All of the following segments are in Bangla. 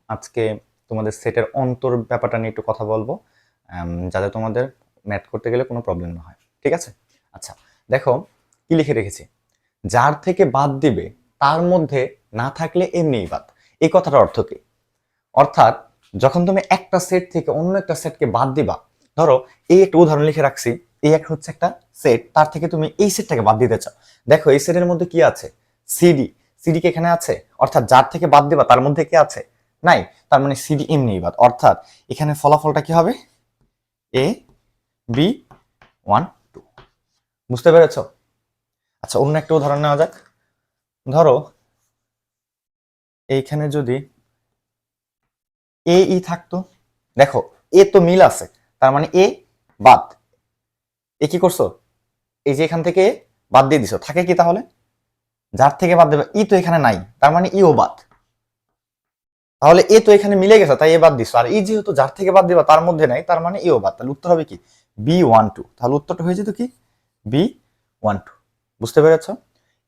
আজকে তোমাদের সেটের অন্তর ব্যাপারটা নিয়ে একটু কথা বলবো, যাতে তোমাদের ম্যাথ করতে গেলে কোনো প্রবলেম না হয়। ঠিক আছে? আচ্ছা, দেখো কি লিখে রেখেছি, যার থেকে বাদ দিবে তার মধ্যে না থাকলে এমনিই বাদ। এই কথাটার অর্থ কি? অর্থাৎ যখন তুমি একটা সেট থেকে অন্য একটা সেটকে বাদ দিবা, ধরো এই একটা উদাহরণ লিখে রাখছি, এই একটা হচ্ছে একটা সেট, তার থেকে তুমি এই সেটটাকে বাদ দিতে চাও। দেখো এই সেটের মধ্যে কি আছে? সিডি। সিডি কি এখানে আছে? অর্থাৎ যার থেকে বাদ দিবা তার মধ্যে কি আছে? নাই। তার মানে সিডি এমনিই বাদ। অর্থাৎ এখানে ফলাফলটা কি হবে? A B 1 2। বুঝতে পেরেছো? আচ্ছা, অন্য একটা উদাহরণ নেওয়া যাক। ধরো এইখানে যদি এ ই থাকতো, দেখো এ তো মিল আছে, তার মানে এ বাদ। এ কি করছো? এই যে এখান থেকে বাদ দিয়ে দিছো, থাকে কি তাহলে? যার থেকে বাদ দেবে ই তো এখানে নাই, তার মানে ইও বাদ। তাহলে এ তো এখানে মিলে গেছে, তাই এ বাদ দিছো। আর এই যেহেতু যার থেকে বাদ দিবা তার মধ্যে নাই, তার মানে ইও বাদ। তাহলে উত্তর হবে কি? B12। তাহলে উত্তরটা হয়ে যেত কি? B12। বুঝতে পেরেছ?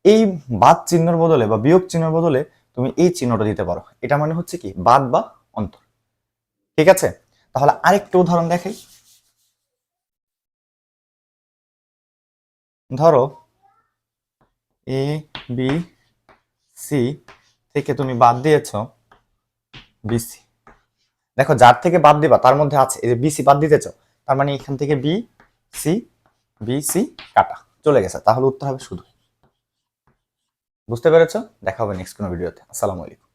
এই বাদ চিহ্নের বদলে বা বিয়োগ চিহ্নের বদলে তুমি এই চিহ্নটা দিতে পারো। এটা মানে হচ্ছে কি? বাদ বা অন্তর। ঠিক আছে? তাহলে আরেকটা উদাহরণ দেখাই। ধরো এ বি সি থেকে তুমি বাদ দিয়েছ বিসি। দেখো যার থেকে বাদ দিবা তার মধ্যে আছে, এই যে বিসি বাদ দিতেছ, তার মানে এখান থেকে বিসি কাটা চলে গেছে। তাহলে উত্তর হবে শুধু। বুঝতে পেরেছো? দেখা হবে নেক্সট কোনো ভিডিওতে। আসসালামু আলাইকুম।